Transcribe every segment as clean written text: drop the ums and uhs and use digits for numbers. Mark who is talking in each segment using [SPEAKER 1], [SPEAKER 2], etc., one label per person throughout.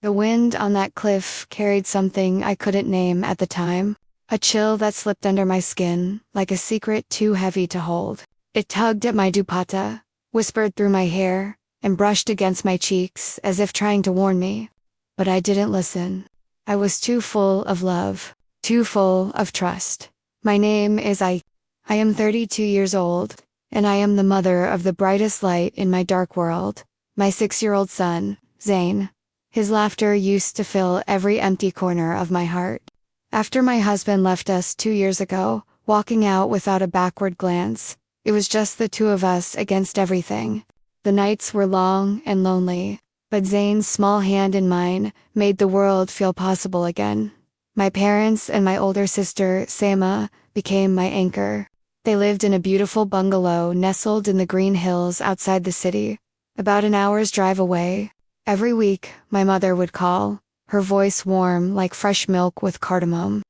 [SPEAKER 1] The wind on that cliff carried something I couldn't name at the time. A chill that slipped under my skin, like a secret too heavy to hold. It tugged at my dupatta, whispered through my hair, and brushed against my cheeks as if trying to warn me. But I didn't listen. I was too full of love, too full of trust. My name is I am 32 years old, and I am the mother of the brightest light in my dark world, my 6-year-old son, Zane. His laughter used to fill every empty corner of my heart. After my husband left us 2 years ago, walking out without a backward glance, it was just the two of us against everything. The nights were long and lonely, but Zane's small hand in mine made the world feel possible again. My parents and my older sister, Seema, became my anchor. They lived in a beautiful bungalow nestled in the green hills outside the city, about an hour's drive away. Every week, my mother would call, her voice warm like fresh milk with cardamom.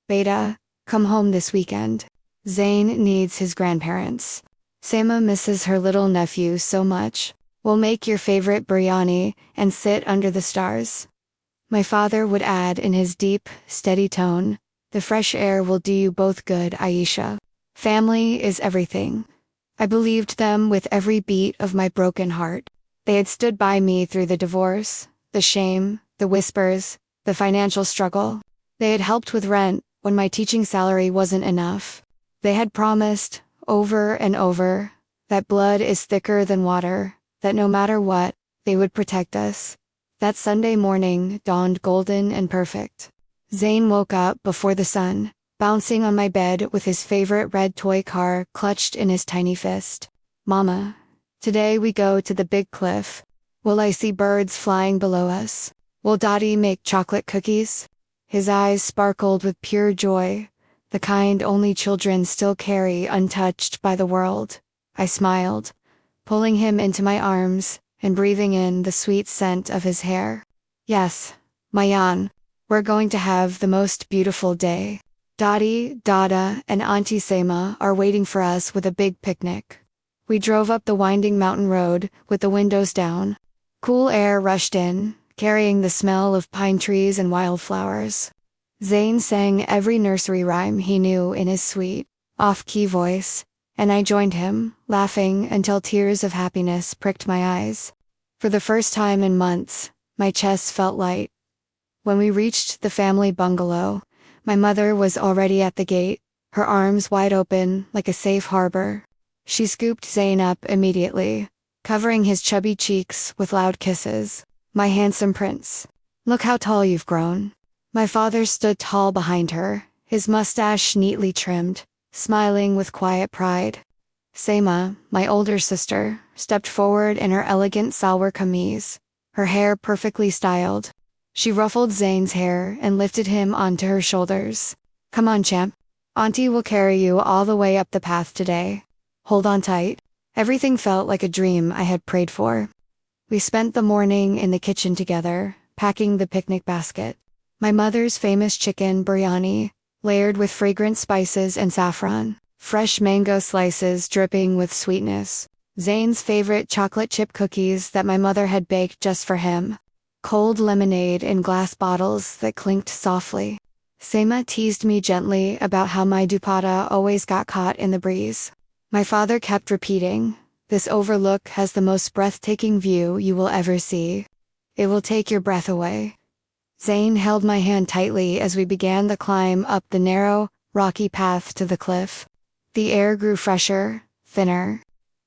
[SPEAKER 1] "Beta, come home this weekend. Zane needs his grandparents. Seema misses her little nephew so much. We'll make your favorite biryani and sit under the stars." My father would add in his deep, steady tone, "The fresh air will do you both good, Aisha. Family is everything." I believed them with every beat of my broken heart. They had stood by me through the divorce, the shame, the whispers, the financial struggle. They had helped with rent when my teaching salary wasn't enough. They had promised, over and over, that blood is thicker than water, that no matter what, they would protect us. That Sunday morning dawned golden and perfect. Zane woke up before the sun, bouncing on my bed with his favorite red toy car clutched in his tiny fist. "Mama, today we go to the big cliff. Will I see birds flying below us? Will Daddy make chocolate cookies?" His eyes sparkled with pure joy, the kind only children still carry untouched by the world. I smiled, pulling him into my arms and breathing in the sweet scent of his hair. "Yes, Mayan, we're going to have the most beautiful day. Daddy, Dada, and Auntie Seema are waiting for us with a big picnic." We drove up the winding mountain road with the windows down. Cool air rushed in, carrying the smell of pine trees and wildflowers. Zane sang every nursery rhyme he knew in his sweet, off-key voice, and I joined him, laughing until tears of happiness pricked my eyes. For the first time in months, my chest felt light. When we reached the family bungalow, my mother was already at the gate, her arms wide open like a safe harbor. She scooped Zane up immediately, covering his chubby cheeks with loud kisses. "My handsome prince. Look how tall you've grown." My father stood tall behind her, his mustache neatly trimmed, smiling with quiet pride. Seema, my older sister, stepped forward in her elegant salwar kameez, her hair perfectly styled. She ruffled Zane's hair and lifted him onto her shoulders. "Come on, champ. Auntie will carry you all the way up the path today. Hold on tight." Everything felt like a dream I had prayed for. We spent the morning in the kitchen together, packing the picnic basket. My mother's famous chicken biryani, layered with fragrant spices and saffron, fresh mango slices dripping with sweetness, Zane's favorite chocolate chip cookies that my mother had baked just for him, cold lemonade in glass bottles that clinked softly. Seema teased me gently about how my dupatta always got caught in the breeze. My father kept repeating, "This overlook has the most breathtaking view you will ever see. It will take your breath away." Zane held my hand tightly as we began the climb up the narrow, rocky path to the cliff. The air grew fresher, thinner.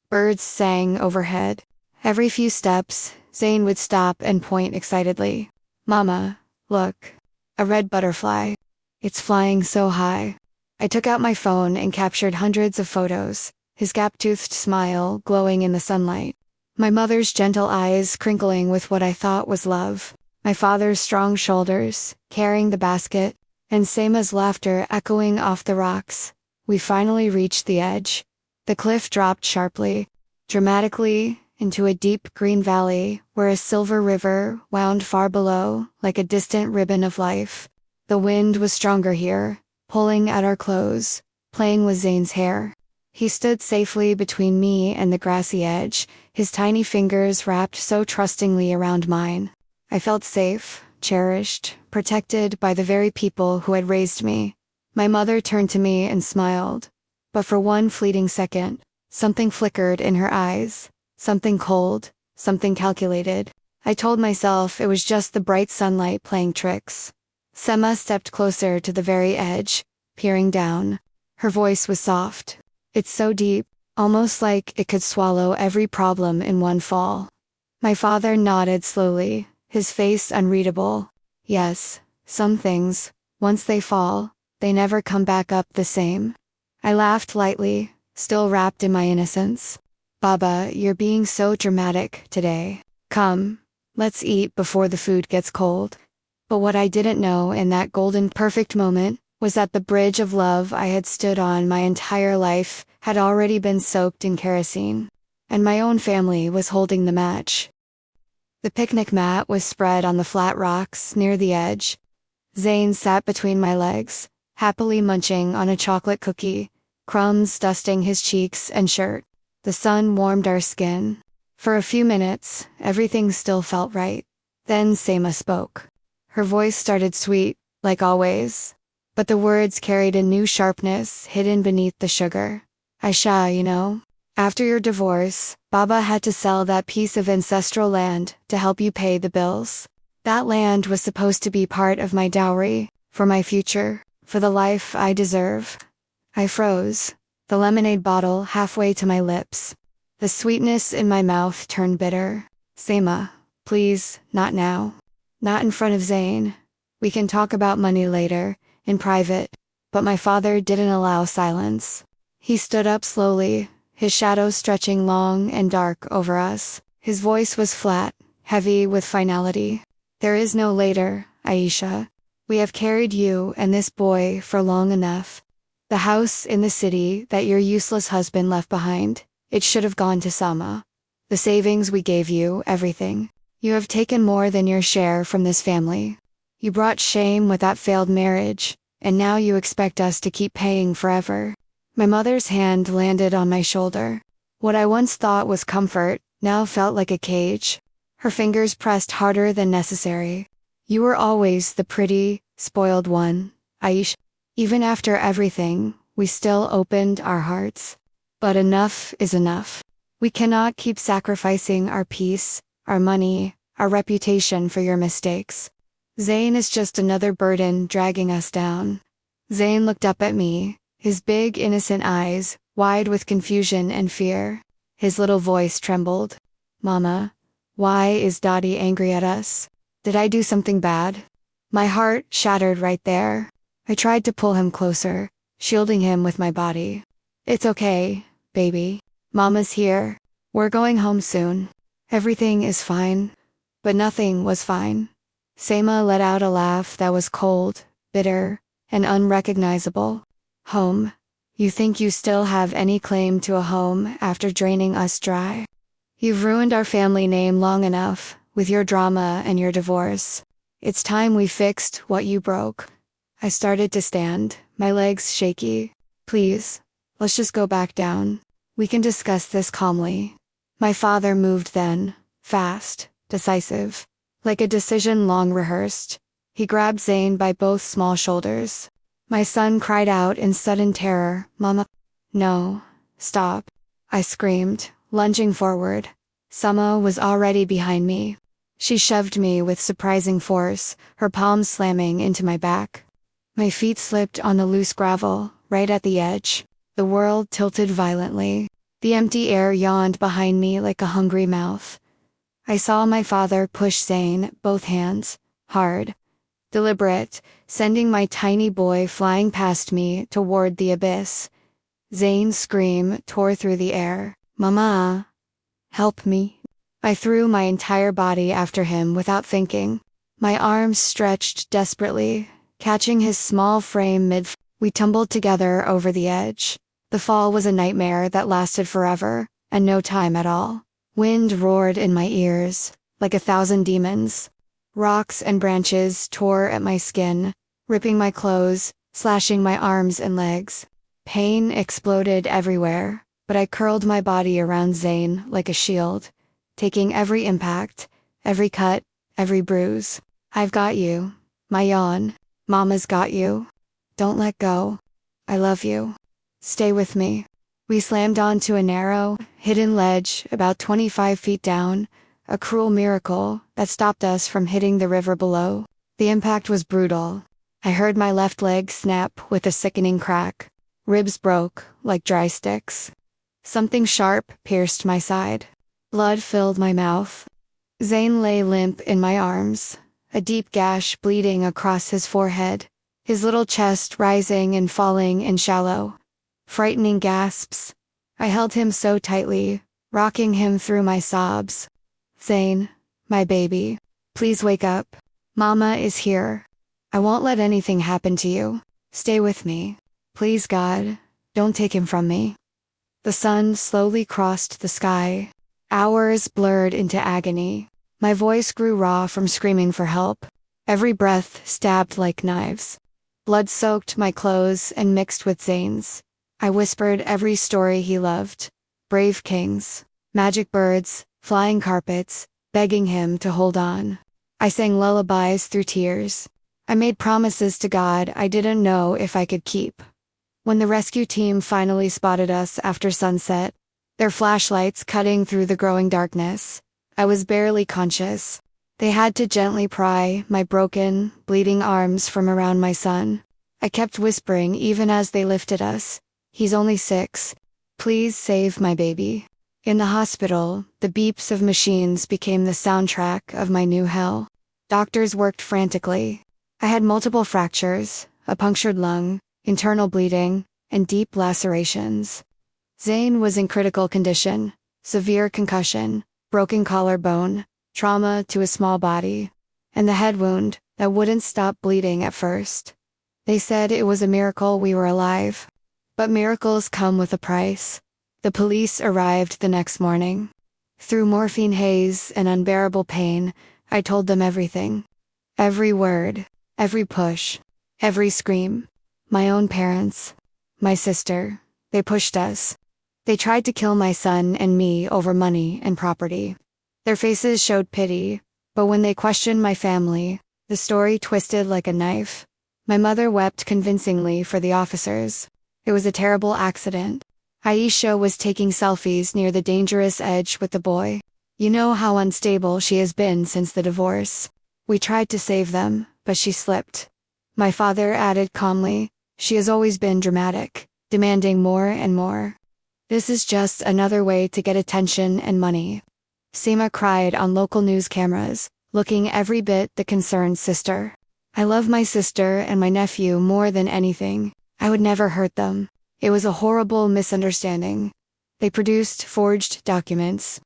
[SPEAKER 1] Birds sang overhead. Every few steps, Zane would stop and point excitedly. "Mama, look. A red butterfly. It's flying so high." I took out my phone and captured hundreds of photos, his gap-toothed smile glowing in the sunlight. My mother's gentle eyes crinkling with what I thought was love. My father's strong shoulders, carrying the basket, and Seema's laughter echoing off the rocks. We finally reached the edge. The cliff dropped sharply, dramatically, into a deep green valley where a silver river wound far below like a distant ribbon of life. The wind was stronger here, pulling at our clothes, playing with Zane's hair. He stood safely between me and the grassy edge, his tiny fingers wrapped so trustingly around mine. I felt safe, cherished, protected by the very people who had raised me. My mother turned to me and smiled. But for one fleeting second, something flickered in her eyes. Something cold, something calculated. I told myself it was just the bright sunlight playing tricks. Sema stepped closer to the very edge, peering down. Her voice was soft. It's so deep, almost like it could swallow every problem in one fall. My father nodded slowly, his face unreadable. Yes, some things, once they fall, they never come back up the same. I laughed lightly, still wrapped in my innocence. Baba, you're being so dramatic today. Come, let's eat before the food gets cold. But what I didn't know in that golden perfect moment was that the bridge of love I had stood on my entire life had already been soaked in kerosene, and my own family was holding the match. The picnic mat was spread on the flat rocks near the edge. Zane sat between my legs, happily munching on a chocolate cookie, crumbs dusting his cheeks and shirt. The sun warmed our skin. For a few minutes, everything still felt right. Then Sema spoke. Her voice started sweet, like always, but the words carried a new sharpness hidden beneath the sugar. Aisha, you know, after your divorce, Baba had to sell that piece of ancestral land to help you pay the bills. That land was supposed to be part of my dowry, for my future, for the life I deserve. I froze, the lemonade bottle halfway to my lips. The sweetness in my mouth turned bitter. Sema, please, not now. Not in front of Zane. We can talk about money later, in private. But my father didn't allow silence. He stood up slowly, his shadow stretching long and dark over us. His voice was flat, heavy with finality. There is no later, Aisha. We have carried you and this boy for long enough. The house in the city that your useless husband left behind, it should have gone to Sama. The savings we gave you, everything. You have taken more than your share from this family. You brought shame with that failed marriage, and now you expect us to keep paying forever. My mother's hand landed on my shoulder. What I once thought was comfort, now felt like a cage. Her fingers pressed harder than necessary. You were always the pretty, spoiled one, Aish. Even after everything, we still opened our hearts. But enough is enough. We cannot keep sacrificing our peace, our money, our reputation for your mistakes. Zane is just another burden dragging us down. Zane looked up at me, his big innocent eyes, wide with confusion and fear. His little voice trembled. Mama, why is Dottie angry at us? Did I do something bad? My heart shattered right there. I tried to pull him closer, shielding him with my body. It's okay, baby. Mama's here. We're going home soon. Everything is fine. But nothing was fine. Sema let out a laugh that was cold, bitter, and unrecognizable. Home. You think you still have any claim to a home after draining us dry? You've ruined our family name long enough, with your drama and your divorce. It's time we fixed what you broke. I started to stand, my legs shaky. Please, let's just go back down. We can discuss this calmly. My father moved then, fast, decisive, like a decision long rehearsed. He grabbed Zane by both small shoulders. My son cried out in sudden terror, Mama. No, stop. I screamed, lunging forward. Sama was already behind me. She shoved me with surprising force, her palms slamming into my back. My feet slipped on the loose gravel, right at the edge. The world tilted violently. The empty air yawned behind me like a hungry mouth. I saw my father push Zane, both hands, hard, deliberate, sending my tiny boy flying past me toward the abyss. Zane's scream tore through the air. Mama, help me. I threw my entire body after him without thinking. My arms stretched desperately, catching his small frame mid. We tumbled together over the edge. The fall was a nightmare that lasted forever, and no time at all. Wind roared in my ears, like 1,000 demons. Rocks and branches tore at my skin, ripping my clothes, slashing my arms and legs. Pain exploded everywhere, but I curled my body around Zane like a shield, taking every impact, every cut, every bruise. I've got you, my yawn. Mama's got you. Don't let go. I love you. Stay with me. We slammed onto a narrow, hidden ledge about 25 feet down, a cruel miracle that stopped us from hitting the river below. The impact was brutal. I heard my left leg snap with a sickening crack. Ribs broke like dry sticks. Something sharp pierced my side. Blood filled my mouth. Zane lay limp in my arms, a deep gash bleeding across his forehead, his little chest rising and falling in shallow, frightening gasps. I held him so tightly, rocking him through my sobs. Zane, my baby, please wake up. Mama is here. I won't let anything happen to you. Stay with me. Please God, don't take him from me. The sun slowly crossed the sky. Hours blurred into agony. My voice grew raw from screaming for help. Every breath stabbed like knives. Blood soaked my clothes and mixed with Zane's. I whispered every story he loved. Brave kings, magic birds, flying carpets, begging him to hold on. I sang lullabies through tears. I made promises to God I didn't know if I could keep. When the rescue team finally spotted us after sunset, their flashlights cutting through the growing darkness, I was barely conscious. They had to gently pry my broken, bleeding arms from around my son. I kept whispering even as they lifted us. He's only 6. Please save my baby. In the hospital, the beeps of machines became the soundtrack of my new hell. Doctors worked frantically. I had multiple fractures, a punctured lung, internal bleeding, and deep lacerations. Zane was in critical condition, severe concussion, broken collarbone, trauma to his small body, and the head wound that wouldn't stop bleeding at first. They said it was a miracle we were alive. But miracles come with a price. The police arrived the next morning. Through morphine haze and unbearable pain, I told them everything. Every word, every push, every scream. My own parents, my sister, they pushed us. They tried to kill my son and me over money and property. Their faces showed pity, but when they questioned my family, the story twisted like a knife. My mother wept convincingly for the officers. It was a terrible accident. Aisha was taking selfies near the dangerous edge with the boy. You know how unstable she has been since the divorce. We tried to save them, but she slipped. My father added calmly, she has always been dramatic, demanding more and more. This is just another way to get attention and money. Seema cried on local news cameras, looking every bit the concerned sister. I love my sister and my nephew more than anything. I would never hurt them. It was a horrible misunderstanding. They produced forged documents,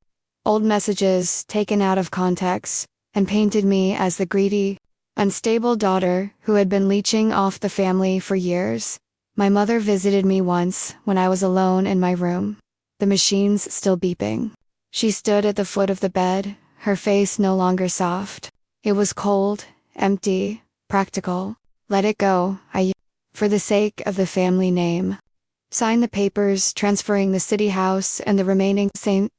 [SPEAKER 1] old messages taken out of context, and painted me as the greedy, unstable daughter who had been leeching off the family for years. My mother visited me once when I was alone in my room, the machines still beeping. She stood at the foot of the bed, her face no longer soft. It was cold, empty, practical. Let it go, for the sake of the family name. Sign the papers transferring the city house and the remaining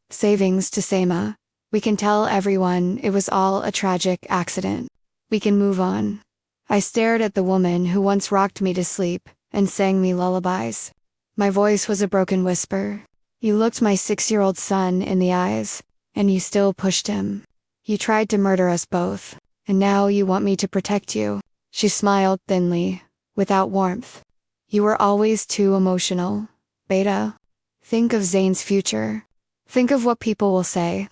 [SPEAKER 1] savings to Seema. We can tell everyone it was all a tragic accident. We can move on. I stared at the woman who once rocked me to sleep and sang me lullabies. My voice was a broken whisper. You looked my 6-year-old son in the eyes, and you still pushed him. You tried to murder us both, and now you want me to protect you. She smiled thinly, without warmth. You were always too emotional, Beta. Think of Zane's future. Think of what people will say.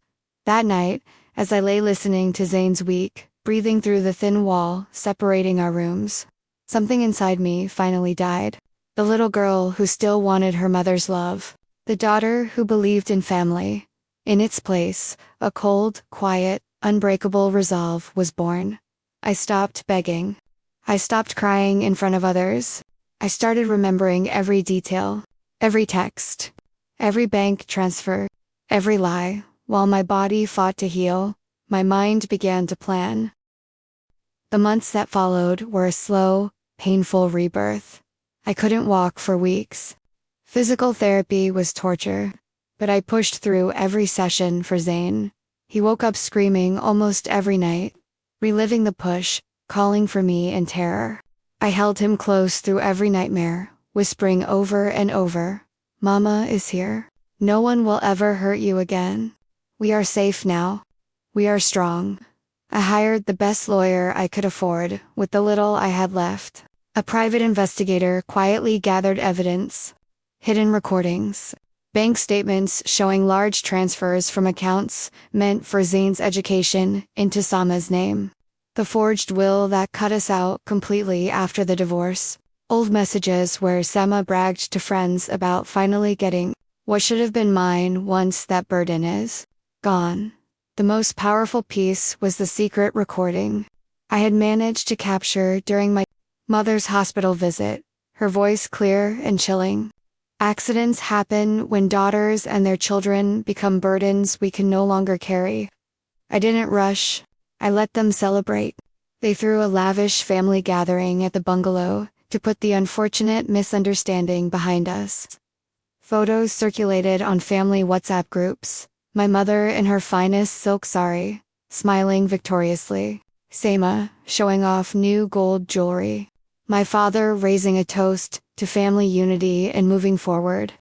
[SPEAKER 1] That night, as I lay listening to Zane's weak, breathing through the thin wall separating our rooms, something inside me finally died. The little girl who still wanted her mother's love. The daughter who believed in family. In its place, a cold, quiet, unbreakable resolve was born. I stopped begging. I stopped crying in front of others. I started remembering every detail, every text, every bank transfer, every lie. While my body fought to heal, my mind began to plan. The months that followed were a slow, painful rebirth. I couldn't walk for weeks. Physical therapy was torture, but I pushed through every session for Zane. He woke up screaming almost every night, reliving the push, calling for me in terror. I held him close through every nightmare, whispering over and over, "Mama is here. No one will ever hurt you again. We are safe now. We are strong." I hired the best lawyer I could afford, with the little I had left. A private investigator quietly gathered evidence, hidden recordings, bank statements showing large transfers from accounts meant for Zane's education into Sama's name. The forged will that cut us out completely after the divorce. Old messages where Sama bragged to friends about finally getting what should have been mine once that burden is gone. The most powerful piece was the secret recording I had managed to capture during my mother's hospital visit, her voice clear and chilling. Accidents happen when daughters and their children become burdens we can no longer carry. I didn't rush. I let them celebrate. They threw a lavish family gathering at the bungalow to put the unfortunate misunderstanding behind us. Photos circulated on family WhatsApp groups. My mother in her finest silk sari, smiling victoriously. Sama, showing off new gold jewelry. My father raising a toast to family unity and moving forward.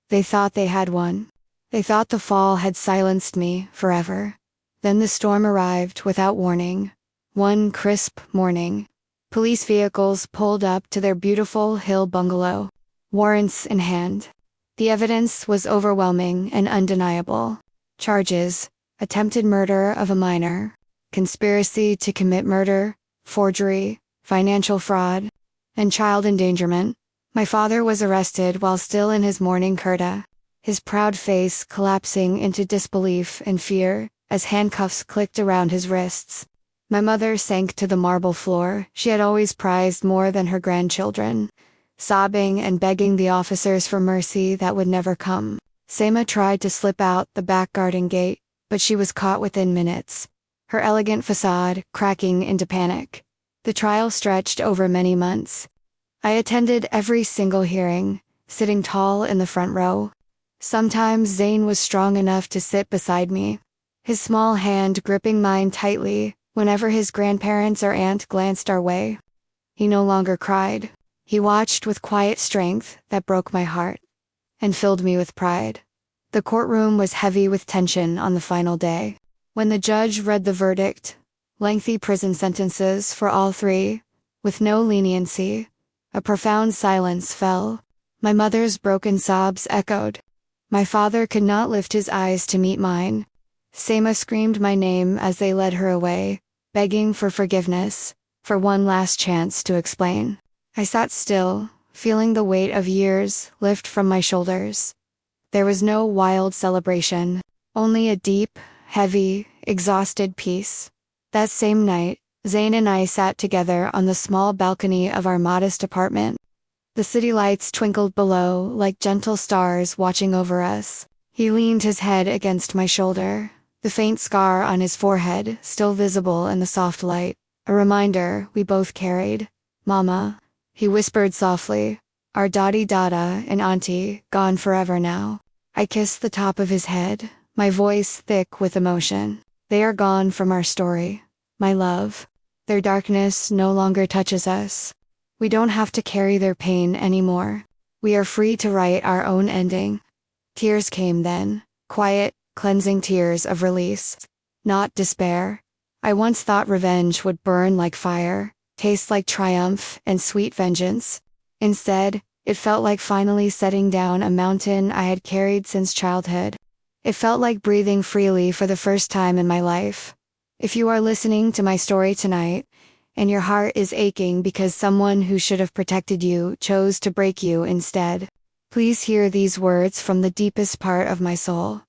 [SPEAKER 1] They thought they had won. They thought the fall had silenced me forever. Then the storm arrived without warning. One crisp morning, police vehicles pulled up to their beautiful hill bungalow, warrants in hand. The evidence was overwhelming and undeniable. Charges: attempted murder of a minor, conspiracy to commit murder, forgery, financial fraud, and child endangerment. My father was arrested while still in his morning kurta, his proud face collapsing into disbelief and fear as handcuffs clicked around his wrists. My mother sank to the marble floor she had always prized more than her grandchildren, sobbing and begging the officers for mercy that would never come. Sama tried to slip out the back garden gate, but she was caught within minutes, her elegant facade cracking into panic. The trial stretched over many months. I attended every single hearing, sitting tall in the front row. Sometimes Zane was strong enough to sit beside me, his small hand gripping mine tightly whenever his grandparents or aunt glanced our way. He no longer cried. He watched with quiet strength that broke my heart and filled me with pride. The courtroom was heavy with tension on the final day. When the judge read the verdict, lengthy prison sentences for all three, with no leniency, a profound silence fell. My mother's broken sobs echoed. My father could not lift his eyes to meet mine. Sama screamed my name as they led her away, begging for forgiveness, for one last chance to explain. I sat still, feeling the weight of years lift from my shoulders. There was no wild celebration, only a deep, heavy, exhausted peace. That same night, Zane and I sat together on the small balcony of our modest apartment. The city lights twinkled below like gentle stars watching over us. He leaned his head against my shoulder, the faint scar on his forehead still visible in the soft light, a reminder we both carried. "Mama," he whispered softly, "our Dottie Dada and Auntie gone forever now." I kissed the top of his head, my voice thick with emotion. "They are gone from our story, my love. Their darkness no longer touches us. We don't have to carry their pain anymore. We are free to write our own ending." Tears came then, quiet, cleansing tears of release, not despair. I once thought revenge would burn like fire, taste like triumph and sweet vengeance. Instead, it felt like finally setting down a mountain I had carried since childhood. It felt like breathing freely for the first time in my life. If you are listening to my story tonight, and your heart is aching because someone who should have protected you chose to break you instead, please hear these words from the deepest part of my soul.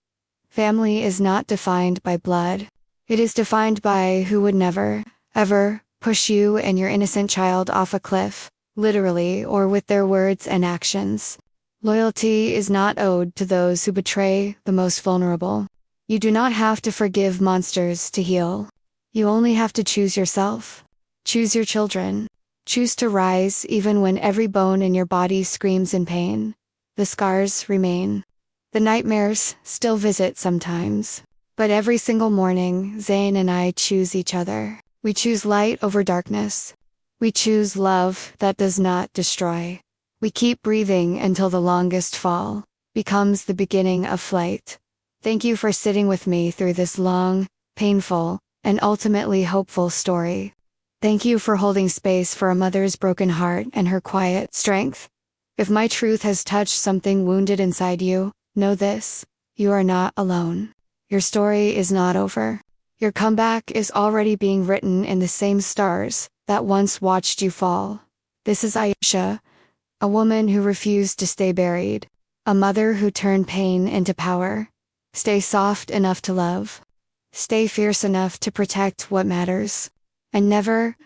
[SPEAKER 1] Family is not defined by blood. It is defined by who would never, ever, push you and your innocent child off a cliff, literally or with their words and actions. Loyalty is not owed to those who betray the most vulnerable. You do not have to forgive monsters to heal. You only have to choose yourself. Choose your children. Choose to rise even when every bone in your body screams in pain. The scars remain. The nightmares still visit sometimes. But every single morning, Zane and I choose each other. We choose light over darkness. We choose love that does not destroy. We keep breathing until the longest fall becomes the beginning of flight. Thank you for sitting with me through this long, painful, and ultimately hopeful story. Thank you for holding space for a mother's broken heart and her quiet strength. If my truth has touched something wounded inside you, know this: you are not alone. Your story is not over. Your comeback is already being written in the same stars that once watched you fall. This is Aisha, a woman who refused to stay buried, a mother who turned pain into power. Stay soft enough to love. Stay fierce enough to protect what matters. And never,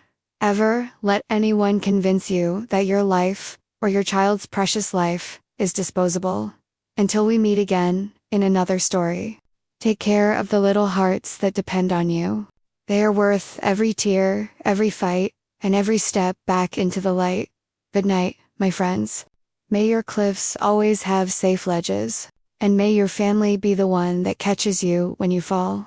[SPEAKER 1] ever let anyone convince you that your life, or your child's precious life, is disposable. Until we meet again, in another story. Take care of the little hearts that depend on you. They are worth every tear, every fight, and every step back into the light. Good night, my friends. May your cliffs always have safe ledges, and may your family be the one that catches you when you fall.